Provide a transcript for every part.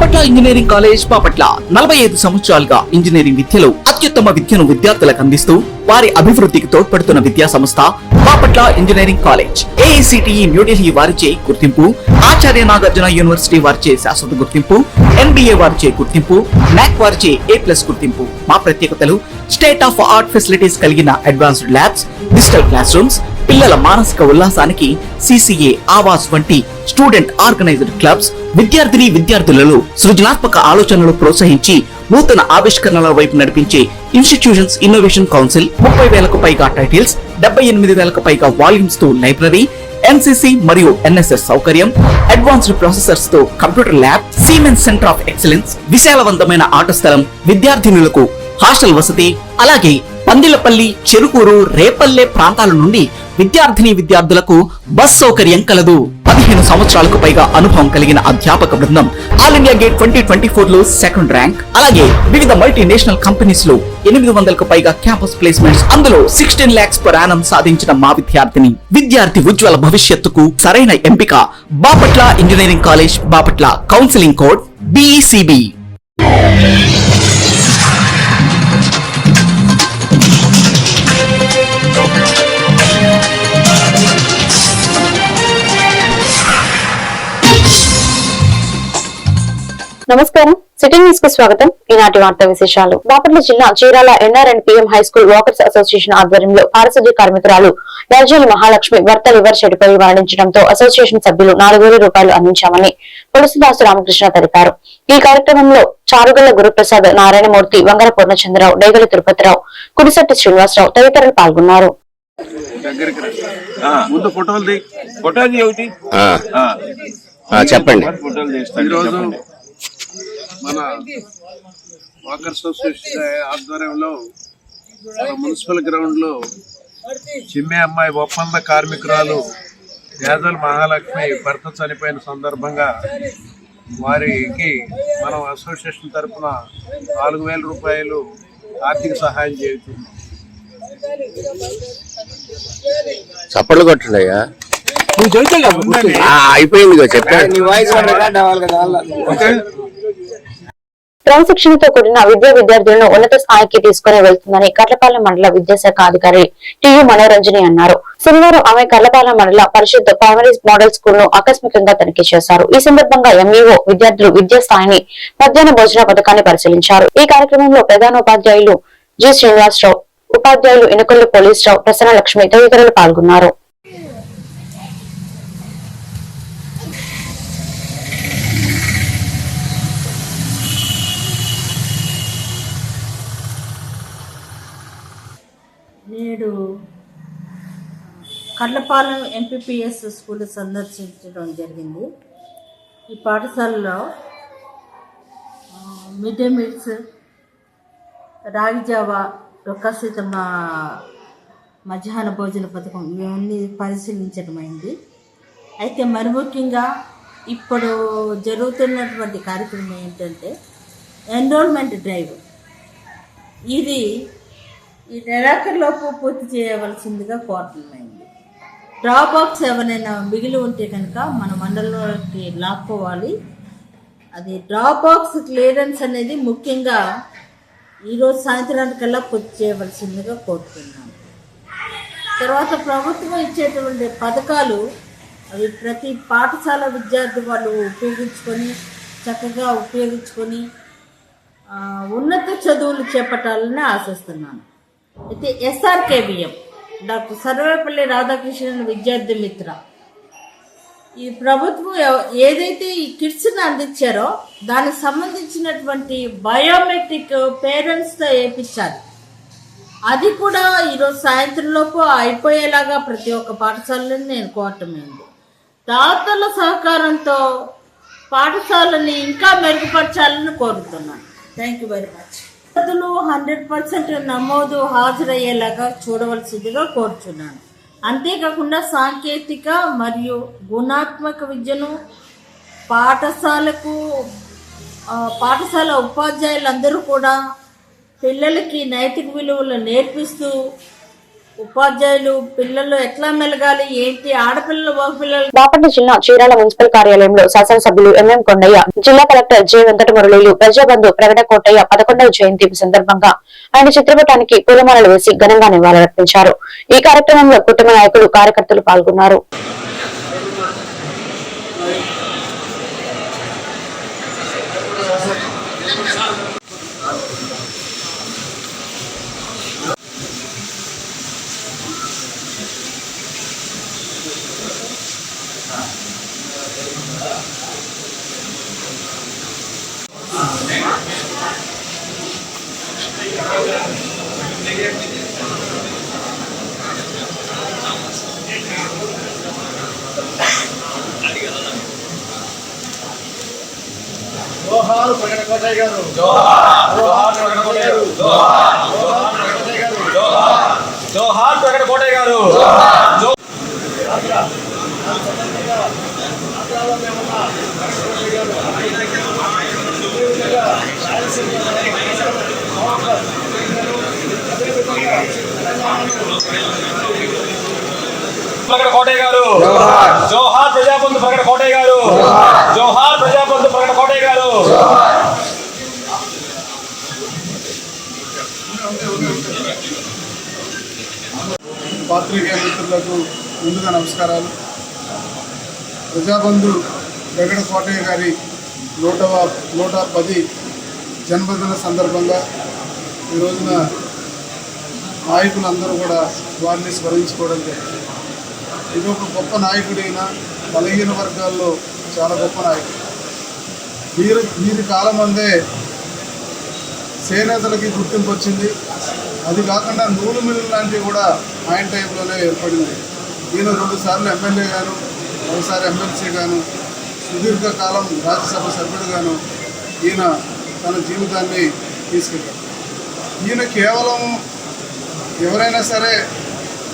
Bapatla engineering college Bapatla 45 సంవత్సరాలుగా engineering విద్యలో అత్యుత్తమ విద్యను విద్యార్థులకు అందిస్తూ వారి అభివృద్ధికి తోడ్పడుతున్న విద్యా సంస్థ Bapatla engineering college. AICTE New Delhi వారిచే గుర్తింపు, ఆచార్య నాగార్జున యూనివర్సిటీ వారిచే శాశ్వత గుర్తింపు, NBA వారిచే గుర్తింపు, NAC వారిచే A+ గుర్తింపు. మా ప్రత్యేకతలు స్టేట్ ఆఫ్ ఆర్ట్ ఫెసిలిటీస్ కలిగిన advanced labs, digital class rooms, పిల్లల మానసిక ఉల్లాసానికి CCA, ఆవాస్ వంటి స్టూడెంట్ ఆర్గనైజ్డ్ క్లబ్స్, విద్యార్థులలో సృజనాత్మక ఆలోచనలు ప్రోత్సహించి నూతన ఆవిష్కరణల వైపు నడిపించే ఇన్స్టిట్యూషన్స్ ఇన్నోవేషన్ కౌన్సిల్, 30,000కు పైగా టైటిల్స్, 78,000కు పైగా వాల్యూమ్స్ తో లైబ్రరీ, NCC మరియు NSS సౌకర్యం, అడ్వాన్స్డ్ ప్రాసెసర్స్ తో computer lab, Siemens centre of excellence, విశాలవంతమైన ఆట స్థలం, విద్యార్థినులకు హాస్టల్ వసతి, అలాగే పందిలపల్లి, చెరుకూరు, రేపల్లె ప్రాంతాల నుండి విద్యార్థులకు బస్ సౌకర్యం కలదు. 15 సంవత్సరాలకు పైగా అనుభవం కలిగిన అధ్యాపక బృందం, ఆల్ ఇండియా గేట్ 2024 లో 2nd ర్యాంక్, అలాగే వివిధ మల్టీనేషనల్ కంపెనీస్ లో 800కు పైగా క్యాంపస్ ప్లేస్మెంట్స్, అందులో 16 lakhs per annum సాధించిన మా విద్యార్థి ఉజ్వల భవిష్యత్తుకు సరైన ఎంపిక Bapatla engineering college Bapatla. Counselling code BECB. నమస్కారం, సిట్టింగ్ న్యూస్ కు స్వాగతం. ఈనాటి వార్తా విశేషాలు. బాపట్ల జిల్లా Chirala NR and PM high school walkers association ఆధ్వర్యంలో పారిశుద్ధ్య కార్మికురాలు రాజ్యాల మహాలక్ష్మి భర్త లివర్ చెడిపోయి మరణించడంతో అసోసియేషన్ సభ్యులు 4,000 రూపాయలు అందించామని తులసిదాసు రామకృష్ణ తెలిపారు. ఈ కార్యక్రమంలో చారుగల్ల గురుప్రసాద్, నారాయణమూర్తి, వంగర పూర్ణచంద్రరావు, డేగల తిరుపతిరావు, కుడిశెట్టి శ్రీనివాసరావు తదితరులు పాల్గొన్నారు. చెప్పండి. మన వాకర్స్ అసోసియేషన్ ఆధ్వర్యంలో మున్సిపల్ గ్రౌండ్ లో చిమ్మే అమ్మాయి ఒప్పంద కార్మికురాలు యాదల్ మహాలక్ష్మి భర్త చనిపోయిన సందర్భంగా వారికి మనం అసోసియేషన్ తరఫున 4,000 రూపాయలు ఆర్థిక సహాయం చేస్తున్నాం. చప్పట్లు కొట్టడయ్యా, అయిపోయింది చెప్పండి. క్రమశిక్షణతో కూడిన విద్యార్థులను ఉన్నత స్థాయికి తీసుకుని వెళ్తుందని కర్లపాలెం మండల విద్యాశాఖ అధికారి TU మనోరంజని అన్నారు. శనివారం ఆమె కర్లపాలెం మండల పరిషత్ ప్రైమరీ మోడల్ స్కూల్ ను ఆకస్మికంగా తనిఖీ చేశారు. ఈ సందర్భంగా MEO విద్యార్థులు విద్యా స్థాయిని, మధ్యాహ్న భోజన పథకాన్ని పరిశీలించారు. ఈ కార్యక్రమంలో ప్రధానోపాధ్యాయులు G. శ్రీనివాసరావు, ఉపాధ్యాయులు ఇనకొల్లు పోలీసరావు, ప్రసన్న లక్ష్మి తదితరులు పాల్గొన్నారు. నేడు కర్లపాలెం MPPS స్కూల్ సందర్శించడం జరిగింది. ఈ పాఠశాలలో మిడ్ డే మీల్స్, రాగి జావా, రొక్కసీతమ్మ మధ్యాహ్న భోజన పథకం ఇవన్నీ పరిశీలించడం అయింది. అయితే మరి ముఖ్యంగా ఇప్పుడు జరుగుతున్నటువంటి కార్యక్రమం ఏంటంటే ఎన్రోల్మెంట్ డ్రైవ్. ఇది ఈ నెలాఖరులోపు పూర్తి చేయవలసిందిగా కోరటమైంది. డ్రాప్ బాక్స్ ఎవరైనా మిగిలి ఉంటే కనుక మన మండలంలోకి లాక్కోవాలి. అది డ్రాప్ బాక్స్ క్లియరెన్స్ అనేది ముఖ్యంగా ఈరోజు సాయంత్రానికల్లా పూర్తి చేయవలసిందిగా కోరుతున్నాను. తర్వాత ప్రభుత్వం ఇచ్చేటువంటి పథకాలు అవి ప్రతి పాఠశాల విద్యార్థి వాళ్ళు చక్కగా ఉపయోగించుకొని ఉన్నత చదువులు చేపట్టాలని ఆశిస్తున్నాను. అయితే SRKBM డాక్టర్ సర్వేపల్లి రాధాకృష్ణన్ విద్యార్థి మిత్ర, ఈ ప్రభుత్వం ఏదైతే ఈ కిట్స్ని అందించారో దానికి సంబంధించినటువంటి బయోమెట్రిక్ పేరెంట్స్తో వేయించాలి. అది కూడా ఈరోజు సాయంత్రంలోపు అయిపోయేలాగా ప్రతి ఒక్క పాఠశాలని నేను కోరటమైంది. దాతల సహకారంతో పాఠశాలని ఇంకా మెరుగుపరచాలని కోరుతున్నాను. Thank you very much. విద్యార్థులు 100% నమోదు హాజరయ్యేలాగా చూడవలసిందిగా కోరుచున్నాను. అంతేకాకుండా సాంకేతిక మరియు గుణాత్మక విద్యను పాఠశాల ఉపాధ్యాయులందరూ కూడా పిల్లలకి నైతిక విలువలు నేర్పిస్తూ ఉపాధ్యాయులు పిల్లలు ఎట్లా మెలగాలి ఏంటి, ఆడపిల్లలు మగపిల్లలు. బాపట్ల జిల్లా చీరాల మున్సిపల్ కార్యాలయంలో శాసనసభ్యులు ఎంఎం కొండయ్య, జిల్లా కలెక్టర్ జె వెంకటమురళీలు ప్రజాబంధు ప్రగడ కోటయ్య 11వ జయంతి సందర్భంగా ఆయన చిత్రపటానికి పూలమాలలు వేసి ఘనంగా నివాళులర్పించారు. ఈ కార్యక్రమంలో కుటుంబ నాయకులు, కార్యకర్తలు పాల్గొన్నారు. జోహార్ ప్రగడ కోటయ్య గారు, జోహార్ ప్రగడ కోటయ్య గారు, జోహార్ ప్రగడ కోటయ్య గారు. ప్రగడ కోటయ్య గారు, జోహార్ ప్రజాబంధు ప్రగడ కోటయ్య గారు, జోహార్ ప్రజాబంధు ప్రగడ కోటయ్య గారు. పాత్రికేయ మిత్రులకు ముందుగా నమస్కారాలు. ప్రజాబంధు ప్రగడ కోటయ్య గారి 110 జన్మదిన సందర్భంగా ఈ రోజున నాయకులందరూ కూడా వారిని స్మరించుకోవడం జరిగింది. ఇది ఒక గొప్ప నాయకుడైన బలహీన వర్గాల్లో చాలా గొప్ప నాయకుడు. వీరి కాలం అందే చేనేతలకి గుర్తింపు వచ్చింది. అది కాకుండా నూలు మిల్లు లాంటివి కూడా ఆయన టైంలోనే ఏర్పడింది. ఈయన 2 సార్లు ఎమ్మెల్యే గాను, ఒకసారి ఎమ్మెల్సీ గాను, సుదీర్ఘకాలం రాజ్యసభ సభ్యుడుగాను ఈయన తన జీవితాన్ని తీసుకెళ్ళారు. ఈయన కేవలం ఎవరైనా సరే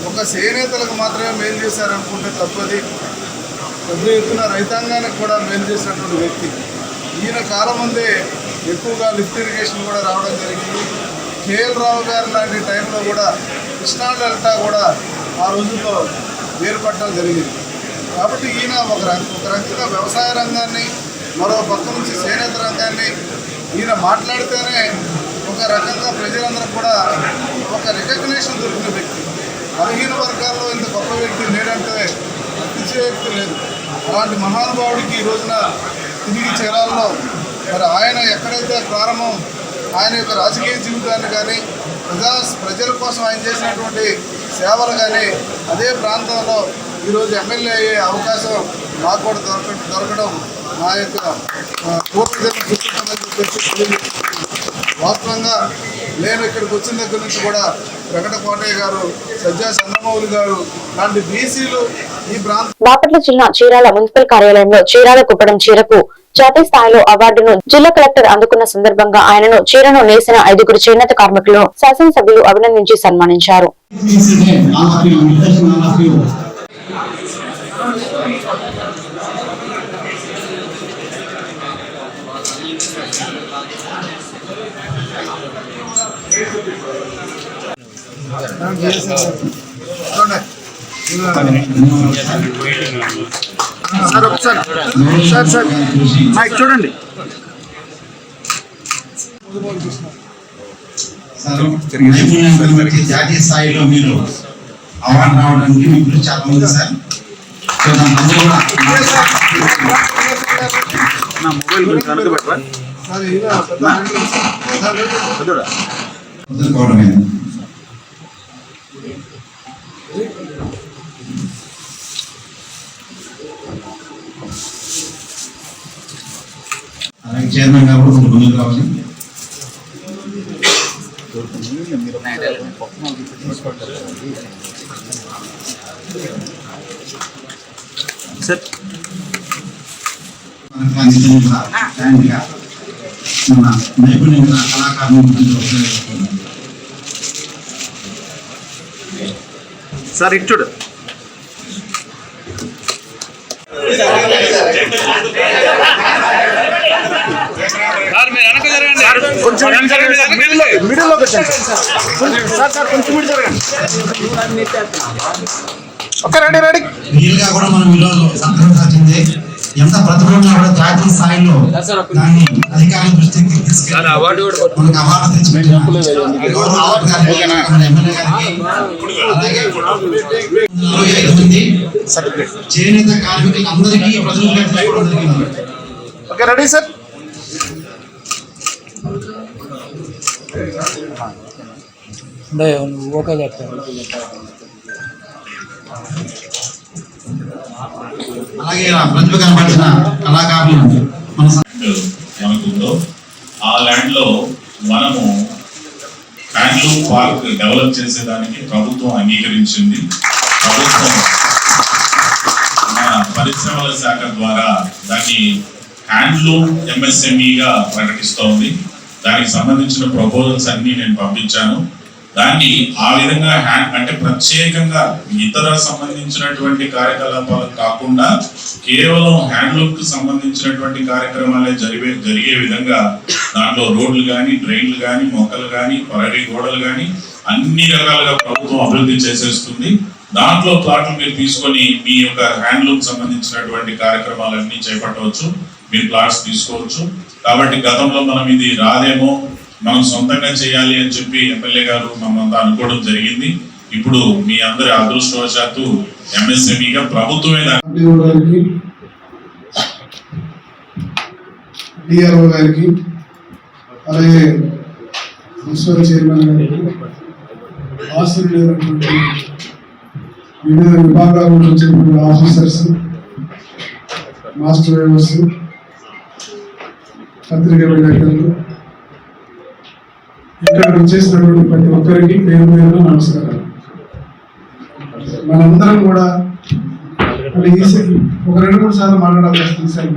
ఒక చేనేతలకు మాత్రమే మేలు చేశారనుకుంటే తప్పది. పెద్ద ఎత్తున రైతాంగానికి కూడా మేలు చేసినటువంటి వ్యక్తి. ఈయన కాలం ముందే ఎక్కువగా లిఫ్ట్ ఇరిగేషన్ కూడా రావడం జరిగింది. కేఎల్ రావు గారు లాంటి టైంలో కూడా కృష్ణా డెల్టా కూడా ఆ రోజుల్లో ఏర్పడటం జరిగింది. కాబట్టి ఈయన ఒక రకంగా వ్యవసాయ రంగాన్ని, మరో పక్క నుంచి చేనేత రంగాన్ని ఈయన మాట్లాడితేనే ఒక రకంగా ప్రజలందరూ కూడా ఒక రికగ్నేషన్ దొరికిన వ్యక్తి. బలహీన వర్గాల్లో ఇంత గొప్ప వ్యక్తి లేడంటే అతిశయోక్తి లేదు. అలాంటి మహానుభావుడికి ఈ రోజున తిరిగి చేరాల్లో మరి ఆయన ఎక్కడైతే ప్రారంభం ఆయన యొక్క రాజకీయ జీవితాన్ని కానీ ప్రజల కోసం ఆయన చేసినటువంటి సేవలు కానీ అదే ప్రాంతంలో ఈరోజు ఎమ్మెల్యే అయ్యే అవకాశం నాకు కూడా దొరకడం నా యొక్క పూర్వజన్మ సుకృతమని చెప్పేసి వాస్తవంగా నేను ఇక్కడికి వచ్చిన దగ్గర నుంచి కూడా ప్రగడ కోటయ్య గారు, సజ్జా చంద్రమౌళి గారు లాంటి బీసీలు ఈ ప్రాంతం. బాపట్ల జిల్లా చీరాల మున్సిపల్ కార్యాలయంలో చీరాల కుప్పడం చీరకు జాతీయ స్థాయిలో అవార్డును జిల్లా కలెక్టర్ అందుకున్న సందర్భంగా ఆయనను చీరను నేసిన 5 చేనేత కార్మికులను శాసనసభ్యులు అభినందించి సన్మానించారు. సార్ ఒకసారి సార్ మైక్ చూడండి. జాతీయ స్థాయిలో మీరు అవార్డు రావడానికి మీకు చాలా ఉంది సార్. అలాగే చైర్మన్ గారు కూడా కొంచెం ముందుకు రావాలి. సార్ నైపుణ్యం కళాకారులు సార్ ఇటు చూడు. కొంచెం రియల్ గా కూడా మనం ఈరోజు సంతరించాల్సిందే. ఎంత ప్రతిభ ఉన్నా కూడా జాతీయ స్థాయిలో దాన్ని అధికారుల దృష్టికి తీసుకెళ్ళి మనకు అవార్డు తెచ్చిపెట్టిన ఎమ్మెల్యే గారికి, అలాగే 45 మంది చేనేత కార్మికులందరికీ ప్రజలకు తీసుకోవడం జరిగింది. అలాగే ప్రతిభ కనబడిన కళాకారులు మనకుందో ఆ ల్యాండ్ లో మనము హ్యాండ్లూమ్ పార్క్ డెవలప్ చేసేదానికి ప్రభుత్వం అంగీకరించింది. ప్రభుత్వం మన పరిశ్రమల శాఖ ద్వారా దాన్ని హ్యాండ్లూమ్ ఎంఎస్ఎంఈగా ప్రకటిస్తోంది. దానికి సంబంధించిన ప్రపోజల్స్ అన్ని నేను పంపించాను. దాన్ని ఆ విధంగా అంటే ప్రత్యేకంగా ఇతర సంబంధించినటువంటి కార్యకలాపాలకు కాకుండా కేవలం హ్యాండ్లూమ్ కు సంబంధించినటువంటి కార్యక్రమాలే జరిగే విధంగా దాంట్లో రోడ్లు కానీ, డ్రైన్లు కానీ, మొక్కలు కానీ, ప్రహరీ గోడలు కానీ అన్ని రకాలుగా ప్రభుత్వం అభివృద్ధి చేసేస్తుంది. దాంట్లో ప్లాట్లు మీరు తీసుకొని మీ యొక్క హ్యాండ్లూమ్ సంబంధించినటువంటి కార్యక్రమాలన్నీ చేపట్టవచ్చు. మీరు ప్లాట్స్ తీసుకోవచ్చు. కాబట్టి గతంలో మనం ఇది రాదేమో, మనం సొంతంగా చేయాలి అని చెప్పి ఎమ్మెల్యే గారు మమ్మల్ని అనుకోవడం జరిగింది. ఇప్పుడు మీ అందరి అదృష్టవశాత్తు ఎంఎస్ఎంఈగా ప్రభుత్వమే డిఆర్ఓ గారికి, అలాగే మున్సిపల్ చైర్మన్ గారికి, ఆశీర్వైనటువంటి వివిధ విభాగాల నుంచి వచ్చినటువంటి ఆఫీసర్స్, మాస్టర్ డ్రైవర్స్, పత్రికా విలేకరులు, ఇక్కడ వచ్చేసినటువంటి ప్రతి ఒక్కరికి పేరు పేరున నమస్కారాలు. మనందరం కూడా ఒక 2-3 సార్లు మాట్లాడాల్సి వస్తుంది సార్.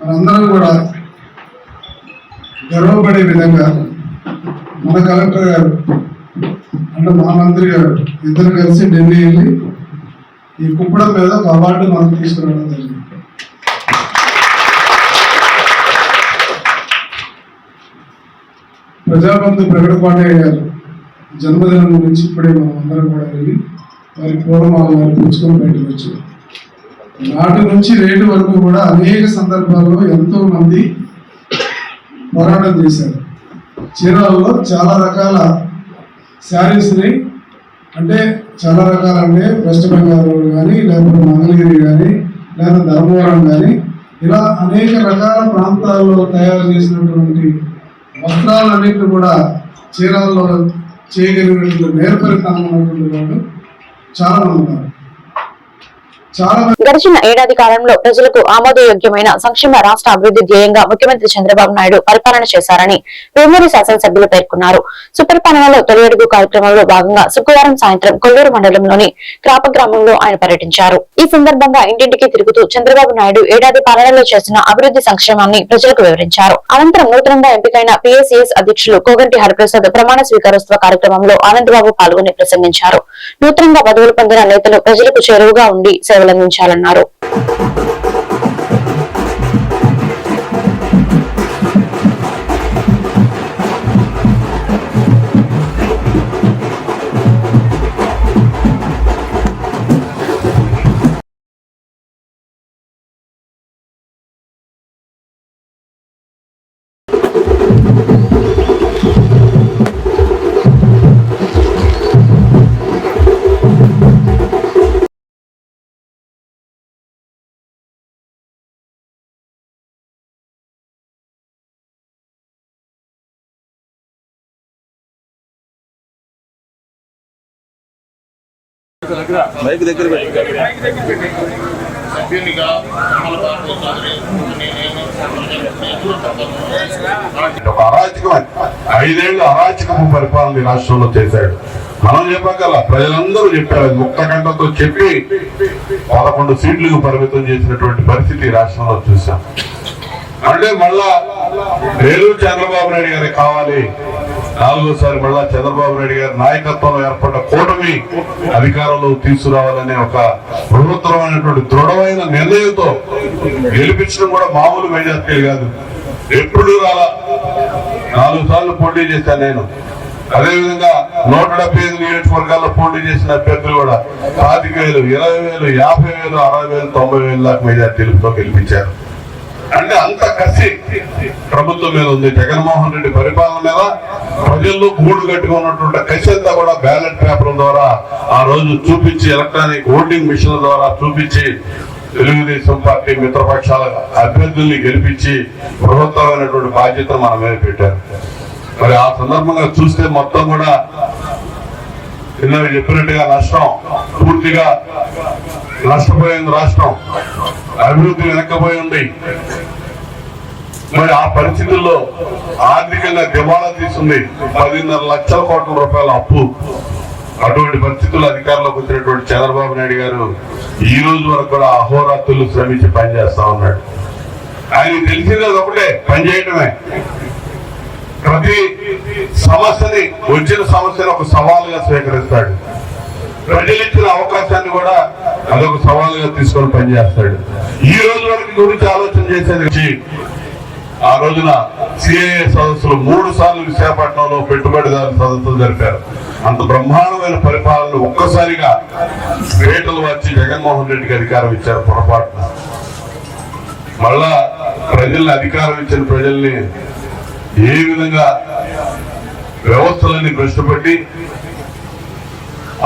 మనందరం కూడా గర్వపడే విధంగా మన కలెక్టర్ గారు అంటే మా మంత్రి గారు ఇద్దరు కలిసి ఢిల్లీ వెళ్ళి ఈ కుప్పడం మీద ఒక అవార్డు మనం తీసుకురావడం జరిగింది. ప్రజాబంధు ప్రగడ కోటయ్య గారు జన్మదినం గురించి ఇప్పుడే మనం అందరం కూడా వెళ్ళి వారి పూర్వమాల వారు పుచ్చుకొని బయటకు వచ్చారు. నాటి నుంచి నేటి వరకు కూడా అనేక సందర్భాల్లో ఎంతో మంది పోరాటం చేశారు. చీరాలలో చాలా రకాల శారీస్ని అంటే చాలా రకాల అంటే వెస్ట్ బెంగాల్ కానీ, లేకపోతే మంగళగిరి కానీ, లేదా ధర్మవరం కానీ ఇలా అనేక రకాల ప్రాంతాల్లో తయారు చేసినటువంటి వస్త్రాలన్నింటినీ కూడా చీరాల్లో చేయగలిగినట్లు నేర్పరితనం ఉన్నటువంటి వాళ్ళు చాలా మంది ఉన్నారు. గడిచిన ఏడాది కాలంలో ప్రజలకు ఆమోదయోగ్యమైన సంక్షేమ రాష్ట్ర అభివృద్ధి ధ్యేయంగా ముఖ్యమంత్రి చంద్రబాబు నాయుడు పరిపాలన చేశారని వేమూరి శాసనసభ్యులు పేర్కొన్నారు. సుపరిపాలనలో తొలి అడుగు కార్యక్రమంలో భాగంగా శుక్రవారం సాయంత్రం కొల్లూరు మండలంలోని క్రాప గ్రామంలో ఆయన పర్యటించారు. ఈ సందర్భంగా ఇంటింటికి తిరుగుతూ చంద్రబాబు నాయుడు ఏడాది పాలనలో చేసిన అభివృద్ధి సంక్షేమాన్ని ప్రజలకు వివరించారు. అనంతరం నూతనంగా ఎంపికైన పిఎస్సిఎస్ అధ్యక్షులు కోగంటి హరిప్రసాద్ ప్రమాణ స్వీకారోత్సవ కార్యక్రమంలో ఆనందబాబు పాల్గొని ప్రసంగించారు. నూతనంగా పదవులు పొందిన నేతలు ప్రజలకు చేరువుగా ఉండి సేవలందించాలన్నారు. అరాచకం 5 ఏళ్ళు అరాచకపు పరిపాలన రాష్ట్రంలో చేశాడు. మనం చెప్పగల ప్రజలందరూ చెప్పారు. అది ముక్త కంఠంతో చెప్పి 11 సీట్లకు పరిమితం చేసినటువంటి పరిస్థితి రాష్ట్రంలో చూసాం. అంటే మళ్ళా ఏలూరు చంద్రబాబు నాయుడు గారికి కావాలి, 4వసారి మళ్ళా చంద్రబాబు నాయుడు గారి నాయకత్వంలో ఏర్పడ్డ కూటమి అధికారంలో తీసుకురావాలనే ఒక బృహత్తరమైనటువంటి దృఢమైన నిర్ణయంతో గెలిపించడం కూడా మామూలు మెజార్టీ కాదు. ఎప్పుడు రాలా 4 సార్లు పోటీ చేశాను నేను. అదేవిధంగా 175 నియోజకవర్గాల్లో పోటీ చేసిన అభ్యర్థులు కూడా 25,000, 20,000, 50,000, 60,000, 90,000 దాకా మెజార్టీలతో గెలిపించారు. అంటే అంత కసి ప్రభుత్వం మీద ఉంది. జగన్మోహన్ రెడ్డి పరిపాలన మీద ప్రజల్లో గూడు కట్టుకున్నటువంటి కసి అంతా కూడా బ్యాలెట్ పేపర్ల ద్వారా ఆ రోజు చూపించి, ఎలక్ట్రానిక్ ఓటింగ్ మిషన్ల ద్వారా చూపించి తెలుగుదేశం పార్టీ మిత్రపక్షాల అభ్యర్థుల్ని గెలిపించి ప్రభుత్వమైనటువంటి బాధ్యతను మన మీద పెట్టారు. మరి ఆ సందర్భంగా చూస్తే మొత్తం కూడా ఇందాక చెప్పినట్టుగా నష్టం, పూర్తిగా నష్టపోయింది రాష్ట్రం, అభివృద్ధి వెనక్కపోయి ఉంది. మరి ఆ పరిస్థితుల్లో ఆర్థికంగా దివాళా తీసింది. 10,500 లక్షల కోట్ల రూపాయల అప్పు. అటువంటి పరిస్థితుల్లో అధికారంలోకి వచ్చినటువంటి చంద్రబాబు నాయుడు గారు ఈ రోజు వరకు కూడా అహోరాత్రులు శ్రమించి పనిచేస్తా ఉన్నాడు. ఆయన తెలిసింది ఒకటే, పనిచేయటమే. ప్రతి సమస్యని, వచ్చిన సమస్యను ఒక సవాలుగా స్వీకరిస్తాడు. ప్రజలు ఇచ్చిన అవకాశాన్ని కూడా అదొక సవాలుగా తీసుకొని పనిచేస్తాడు. ఈ రోజు వరకు గురించి ఆలోచన చేసేది ఆ రోజున సిఐఏ సదస్సులు 3 సార్లు విశాఖపట్నంలో పెట్టుబడిదారుల సదస్సులు జరిపారు. అంత బ్రహ్మాండమైన పరిపాలన ఒక్కసారిగా వేటలు వచ్చి జగన్మోహన్ రెడ్డికి అధికారం ఇచ్చారు పొరపాటున. మళ్ళా ప్రజల్ని, అధికారం ఇచ్చిన ప్రజల్ని ఏ విధంగా వ్యవస్థలన్నీ భ్రష్టుపట్టి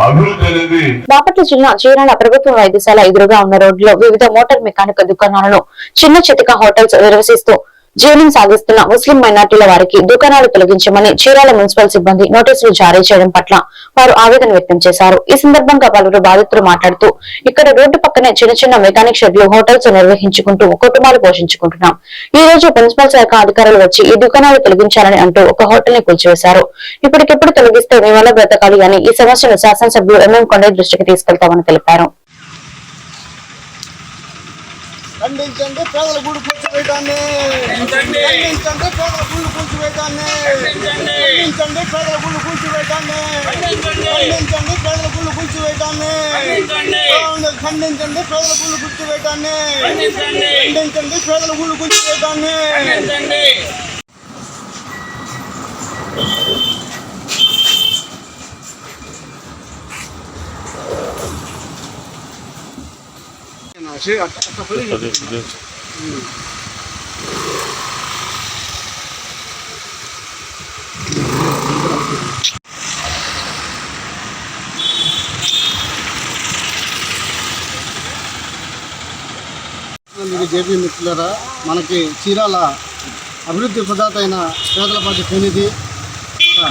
అభివృద్ధి అనేది. బాపట్ల జిల్లా చీరాల ప్రభుత్వ వైద్యశాల ఎదురుగా ఉన్న రోడ్డులో వివిధ మోటార్ మెకానిక్ దుకాణాలను చిన్న చితక హోటల్స్ నిర్వహిస్తూ జీవనం సాగిస్తున్న ముస్లిం మైనార్టీల వారికి దుకాణాలు తొలగించమని చీరాల మున్సిపల్ సిబ్బంది నోటీసులు జారీ చేయడం పట్ల వారు ఆవేదన వ్యక్తం చేశారు. ఈ సందర్భంగా పలువురు బాధితులు మాట్లాడుతూ, ఇక్కడ రోడ్డు పక్కనే చిన్న చిన్న మెకానిక్ షెడ్లు, హోటల్స్ నిర్వహించుకుంటూ కుటుంబాలు పోషించుకుంటున్నాం. ఈ రోజు మున్సిపల్ శాఖ అధికారులు వచ్చి ఈ దుకాణాలు తొలగించాలని అంటూ ఒక హోటల్ ని కూల్చివేశారు. ఇప్పటికెప్పుడు తొలగిస్తే మేమలా బ్రతకాలి అని ఈ సమస్యను శాసనసభ్యులు ఎంఎం కొండయ్య దృష్టికి తీసుకెళ్తామని తెలిపారు. ఖండించండి పేదల గుడి కూర్చోబెట్టాన్ని, ఖండించండి పేదల గుడి కూర్చోబెట్టాన్ని, ఖండించండి పేదల గుడి కూర్చోబెట్టాన్ని, ఖండించండి పేదల గుడి కూర్చోబెట్టాన్ని, ఖండించండి పేదల గుడి కూర్చోబెట్టాన్ని, ఖండించండి పేదల గుడి కూర్చోబెట్టాన్ని. జేపీ మిత్రులరా, మనకి చీరాల అభివృద్ధి ప్రదాత అయిన పేదల పార్టీ ప్రతినిధి మన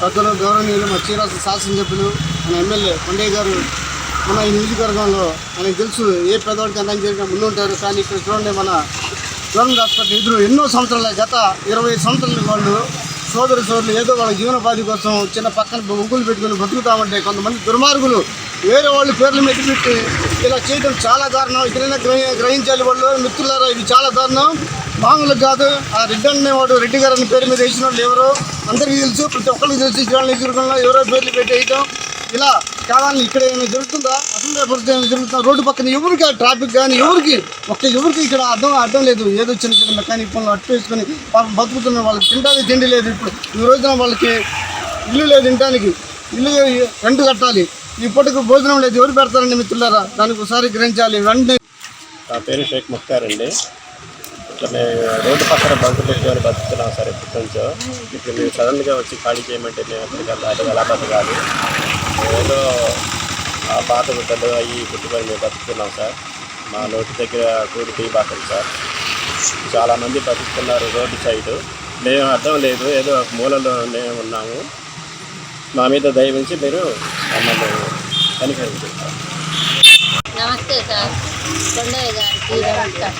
పెద్దలు గౌరవనీయులు మా చీరాల శాసనసభ్యులు మన ఎమ్మెల్యే కొండయ్య గారు మన ఈ నియోజకవర్గంలో మనకు తెలుసు ఏ పేదవాడికి అన్నం చేసినా ముందుంటారు. కానీ ఇక్కడ చూడండి, మన గవర్నమెంట్ హాస్పిటల్ ఎదురు ఎన్నో సంవత్సరాల, గత 25 సంవత్సరాల వాళ్ళు సోదరులు ఏదో వాళ్ళ జీవనోపాధి కోసం చిన్న పక్కన ఒంగులు పెట్టుకుని బతుకుతామంటే కొంతమంది దుర్మార్గులు వేరే వాళ్ళు పేర్ల మీద పెట్టి ఇలా చేయడం చాలా దారుణం. ఇక్కడైనా గ్రహించాలి వాళ్ళు మిత్రులారా, ఇది చాలా దారుణం, మామూలు కాదు. ఆ రెడ్డి అనేవాడు, రెడ్డి గారు అనే పేరు మీద వేసిన వాళ్ళు ఎవరో అందరికీ తెలుసు, ప్రతి ఒక్కరికి తెలుసు. నియోజకవర్గంలో ఎవరో పేర్లు పెట్టి వేయటం ఇలా కావాలని ఇక్కడ ఏమైనా జరుగుతుందా? అసలు ఏమైనా జరుగుతుందా? రోడ్డు పక్కన ఎవరికి ట్రాఫిక్ కానీ ఎవరికి ఇక్కడ అర్థం లేదు. ఏదో చిన్న చిన్న మెకానిక్ పనులు అట్టు వేసుకొని బతుకుతున్న వాళ్ళకి తినడానికి తిండి లేదు. ఇప్పుడు ఈ రోజున వాళ్ళకి ఇల్లు లేదు, తినడానికి ఇల్లు రెంట్ కట్టాలి, ఇప్పటికి భోజనం లేదు. ఎవరు పెడతారండి మిత్రులారా? దానికి ఒకసారి గ్రహించాలి వెంటనే. నా పేరు షేక్ ముఖ్తార్ అండి. ఇట్లా మేము రోడ్డు పక్కన బంకు పెట్టుకొని బతుకుతున్నాం సార్ ఎప్పటి నుంచో. ఇప్పుడు మీరు సడన్గా వచ్చి ఖాళీ చేయమంటే మేము ఎక్కడికి ఎలా బతకాలి? ఏదో ఆ పాత గుట్టలు అవి పెట్టుకొని మేము బతుకుతున్నాం సార్. మా నోటి దగ్గర కూడి టీ బాటలు సార్. చాలామంది బతుకుతున్నారు రోడ్డు సైడు. మేము అర్థం లేదు, ఏదో ఒక మూలలో మేము ఉన్నాము. మా మీద దయవించి మీరు మమ్మల్ని కనికరించారు. నమస్తే సార్, కొండయ్య గారికి నమస్కారం.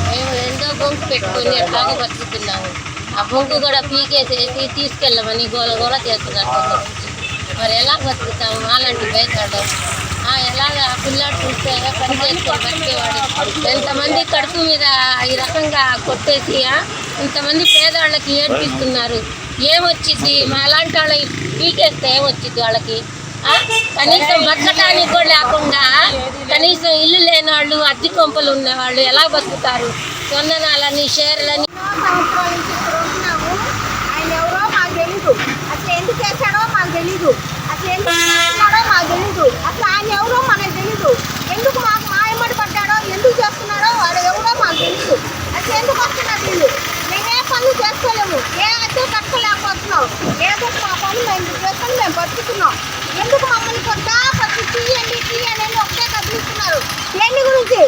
మేము ఎంతో బొంకు పెట్టుకొని ఎట్లాగో బతుకుతున్నాము. ఆ బొంకు కూడా పీకేసేసి తీసుకెళ్ళమని గోల చేస్తున్నారు కొందరు. మరి ఎలా బతుకుతాము? అలాంటి బయటడు ఎలాగా పిల్లాడు చూస్తే పని చేసుకొని బతికేవాడు. ఎంతమంది కడుపు మీద ఈ రకంగా కొట్టేసి ఇంతమంది పేదవాళ్ళకి ఏడ్పిస్తున్నారు. ఏమొచ్చింది? మా అలాంటి వాళ్ళకి పీకేస్తే ఏమొచ్చింది వాళ్ళకి? కనీసం బతకటానికి కూడా లేకుండా కనీసం ఇల్లు లేని వాళ్ళు, అద్దె కొంపలు ఉన్నవాళ్ళు ఎలా బతుకుతారు? సొందనాలని, షేర్లని సంవత్సరాల నుంచి ఇక్కడ ఉంటున్నాము. ఆయన ఎవరో మాకు తెలీదు. అసలు ఎందుకు చేశాడో మాకు తెలీదు. అసలు ఎందుకు చేస్తున్నాడో మాకు తెలీదు. అసలు ఆయన ఎవరో మనకు తెలీదు. ఎందుకు మాకు మాయమడి పడ్డాడో, ఎందుకు చేస్తున్నాడో వాడు ఎవరో మాకు తెలీదు. అసలు ఎందుకు వస్తున్నారు వీళ్ళు? మేము ఏ పనులు చేసుకోలేము, ఏ అద్దె కట్టుకోలేకపోతున్నాం. ఏదో మా పనులు మేము చేసుకొని మేము బతుకుతున్నాం. ఎందుకు మమ్మల్ని కొద్దా పచ్చి తీయండి ఒకటే కదిలిస్తున్నారు? దేని గురించి?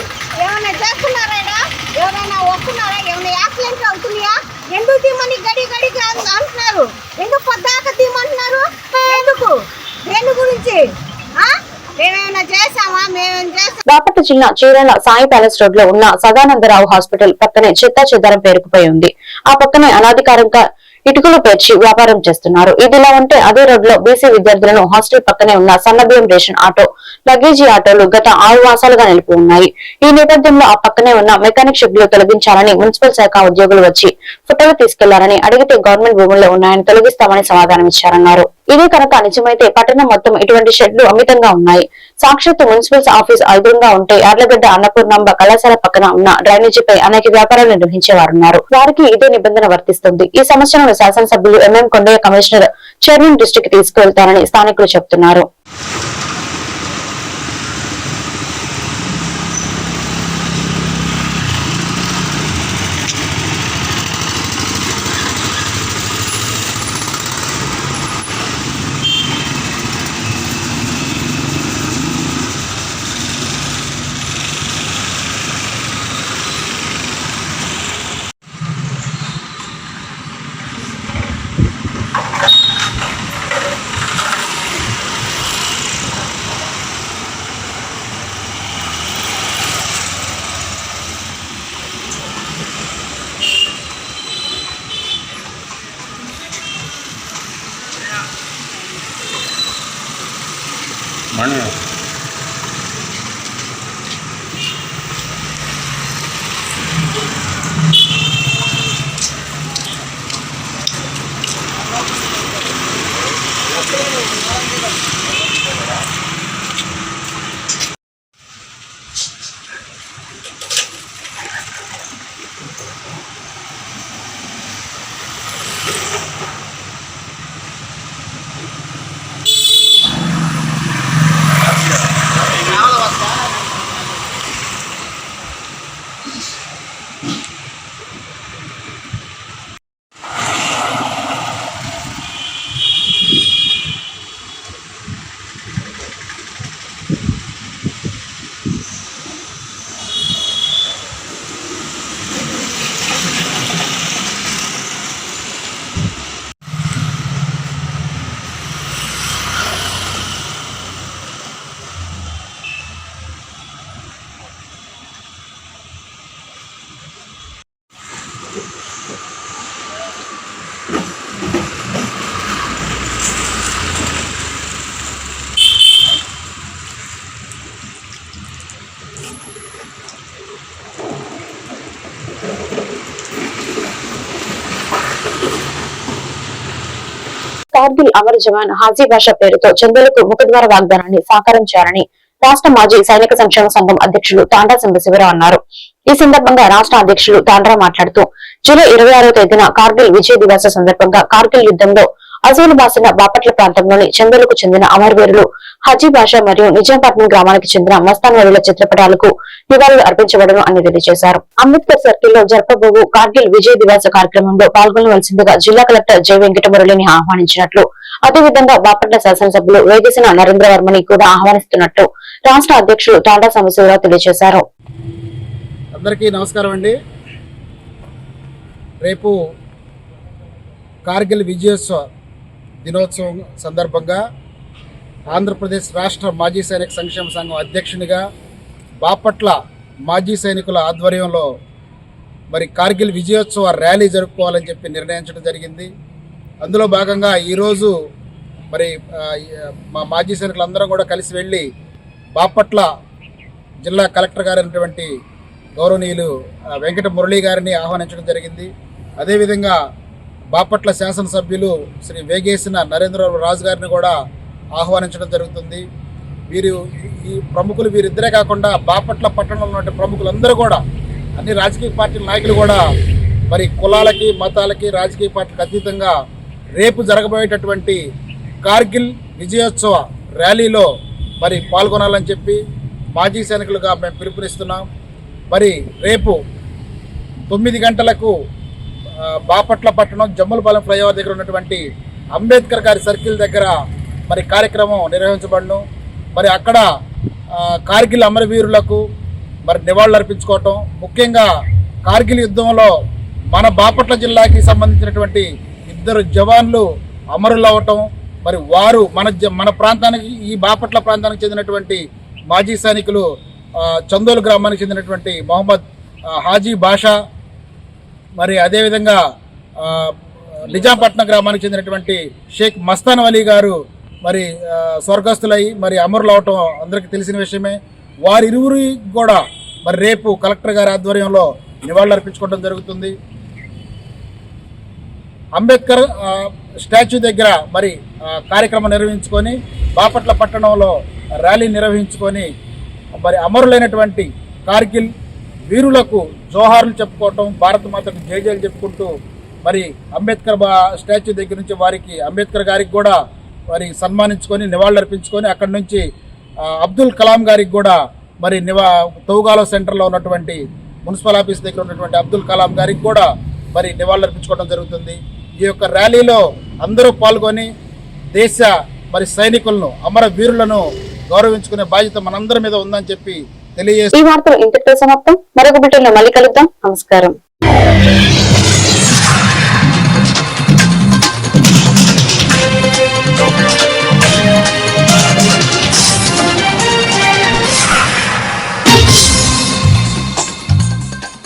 ఏమైనా చేస్తున్నారా? ఎవరైనా వస్తున్నారా? ఏమైనా యాక్సిడెంట్లు అవుతున్నాయా? ఎందుకు తీమని గడి అంటున్నారు? ఎందుకు పొద్దాక తీమంటున్నారు? ఎందుకు? దేని గురించి? మేమేమైనా చేసామా? బాపట్ల జిల్లా చీరాల సాయి ప్యాలెస్ రోడ్ లో ఉన్న సదానందరావు హాస్పిటల్ పక్కనే చెత్తా చెదారం పేరుకుపోయి ఉంది. ఆ పక్కనే అనాధికారంగా ఇటుకలు పేర్చి వ్యాపారం చేస్తున్నారు. ఇదిలా ఉంటే అదే రోడ్ లో బీసీ విద్యార్థులను హాస్టల్ పక్కనే ఉన్న సన్నబియ్యం రేషన్ ఆటో, లగేజీ ఆటోలు గత 6 మాసాలుగా నిలిపి ఉన్నాయి. ఈ నేపథ్యంలో ఆ పక్కనే ఉన్న మెకానిక్ షెడ్ లు తొలగించాలని మున్సిపల్ శాఖ ఉద్యోగులు వచ్చి ఫోటోలు తీసుకెళ్లారని అడిగితే గవర్నమెంట్ భూముల్లో ఉన్నాయని తొలగిస్తామని సమాధానం ఇచ్చారన్నారు. ఇదే కనుక నిజమైతే పట్టణం మొత్తం ఇటువంటి షెడ్లు అమితంగా ఉన్నాయి. సాక్షాత్ మున్సిపల్ ఆఫీస్ ఎదురుగా ఉంటే యార్లగడ్డ అన్నపూర్ణాంబ కళాశాల పక్కన ఉన్న డ్రైనేజీపై అనేక వ్యాపారాలు నిర్వహించేవారున్నారు. వారికి ఇదే నిబంధన వర్తిస్తుంది. ఈ సమస్యను శాసనసభ్యులు ఎంఎం కొండయ్య కమిషనర్ చైర్మన్ దృష్టికి తీసుకువెళ్తారని స్థానికులు చెబుతున్నారు. కార్గిల్ అమర జవాన్ హాజీ భాష పేరుతో చంద్రులకు ముఖద్వార వాగ్దానాన్ని సాకారం చేయాలని రాష్ట్ర మాజీ సైనిక సంక్షేమ సంఘం అధ్యక్షులు తాండ్రా సింబశివరావు అన్నారు. ఈ సందర్భంగా రాష్ట్ర అధ్యక్షులు తాండ్రా మాట్లాడుతూ జూలై 26వ తేదీన కార్గిల్ విజయ దివస్ సందర్భంగా కార్గిల్ యుద్ధంలో అజూలు బాసిన బాపట్ల ప్రాంతంలోని చంద్రులకు చెందిన అమరవీరులు హజీ భాష మరియు నిజాంపట్నం గ్రామానికి చెందిన మస్తాన్ వరుల చిత్రపటాలకు నివాళులు అర్పించబడను అని తెలియజేశారు. అంబేద్కర్ సర్కిల్ లో జరపబోవు కార్గిల్ విజయ దివస్ కార్యక్రమంలో పాల్గొనవలసిందిగా జిల్లా కలెక్టర్ జె వెంకటమురళిని ఆహ్వానించినట్లు, అదేవిధంగా బాపట్ల శాసనసభ్యులు వేగేసిన నరేంద్ర వర్మని కూడా ఆహ్వానిస్తున్నట్లు రాష్ట్ర అధ్యక్షులు తాండా సాంబశివరావు తెలియజేశారు. అందరికీ నమస్కారం అండి. రేపు కార్గిల్ విజయోత్సవ దినోత్సవం సందర్భంగా ఆంధ్రప్రదేశ్ రాష్ట్ర మాజీ సైనిక సంక్షేమ సంఘం అధ్యక్షునిగా బాపట్ల మాజీ సైనికుల ఆధ్వర్యంలో మరి కార్గిల్ విజయోత్సవ ర్యాలీ జరుపుకోవాలని చెప్పి నిర్ణయించడం జరిగింది. అందులో భాగంగా ఈరోజు మరి మా మాజీ సైనికులందరం కూడా కలిసి వెళ్ళి బాపట్ల జిల్లా కలెక్టర్ గారైనటువంటి గౌరవనీయులు వెంకట మురళీ గారిని ఆహ్వానించడం జరిగింది. అదేవిధంగా బాపట్ల శాసనసభ్యులు శ్రీ వేగేసిన నరేంద్ర రాజు గారిని కూడా ఆహ్వానించడం జరుగుతుంది. ఈ ప్రముఖులు వీరిద్దరే కాకుండా బాపట్ల పట్టణంలో ఉన్న ప్రముఖులందరూ కూడా, అన్ని రాజకీయ పార్టీల నాయకులు కూడా మరి కులాలకి మతాలకి రాజకీయ పార్టీలకు అతీతంగా రేపు జరగబోయేటటువంటి కార్గిల్ విజయోత్సవ ర్యాలీలో మరి పాల్గొనాలని చెప్పి మాజీ సైనికులుగా మేము పిలుపునిస్తున్నాం. మరి రేపు 9 గంటలకు బాపట్ల పట్టణం జమ్ములపాలెం ఫ్లైఓవర్ దగ్గర ఉన్నటువంటి అంబేద్కర్ గారి సర్కిల్ దగ్గర మరి కార్యక్రమం నిర్వహించబడను. మరి అక్కడ కార్గిల్ అమరవీరులకు మరి నివాళులు అర్పించుకోవటం, ముఖ్యంగా కార్గిల్ యుద్ధంలో మన బాపట్ల జిల్లాకి సంబంధించినటువంటి 2 జవాన్లు అమరులు అవ్వటం, మరి వారు మన ప్రాంతానికి ఈ బాపట్ల ప్రాంతానికి చెందినటువంటి మాజీ సైనికులు చందోలు గ్రామానికి చెందినటువంటి మొహమ్మద్ హాజీ బాషా, మరి అదేవిధంగా నిజాంపట్నం గ్రామానికి చెందినటువంటి షేక్ మస్తాన్ అలీ గారు మరి స్వర్గస్థులై మరి అమరులు అవటం అందరికీ తెలిసిన విషయమే. వారిరువురు కూడా మరి రేపు కలెక్టర్ గారి ఆధ్వర్యంలో నివాళులు అర్పించుకోవడం జరుగుతుంది. అంబేద్కర్ స్టాచ్యూ దగ్గర మరి కార్యక్రమం నిర్వహించుకొని బాపట్ల పట్టణంలో ర్యాలీ నిర్వహించుకొని మరి అమరులైనటువంటి కార్గిల్ వీరులకు జోహార్లు చెప్పుకోవటం, భారత మాతకు జైజైలు చెప్పుకుంటూ మరి అంబేద్కర్ స్టాచ్యూ దగ్గర నుంచి వారికి అంబేద్కర్ గారికి కూడా మరి సన్మానించుకొని నివాళులు అర్పించుకొని అక్కడి నుంచి అబ్దుల్ కలాం గారికి కూడా మరి తౌగాలో సెంటర్లో ఉన్నటువంటి మున్సిపల్ ఆఫీస్ దగ్గర ఉన్నటువంటి అబ్దుల్ కలాం గారికి కూడా మరి నివాళులు అర్పించుకోవడం జరుగుతుంది. ఈ యొక్క ర్యాలీలో అందరూ పాల్గొని దేశ మరి సైనికులను అమర వీరులను గౌరవించుకునే బాధ్యత మనందరి మీద ఉందని చెప్పి తెలియజేస్తారు. ఈ వార్తలు ఇంతటితో సమాప్తం. మరొక బిడ్డలో మళ్ళీ కలుద్దాం. నమస్కారం.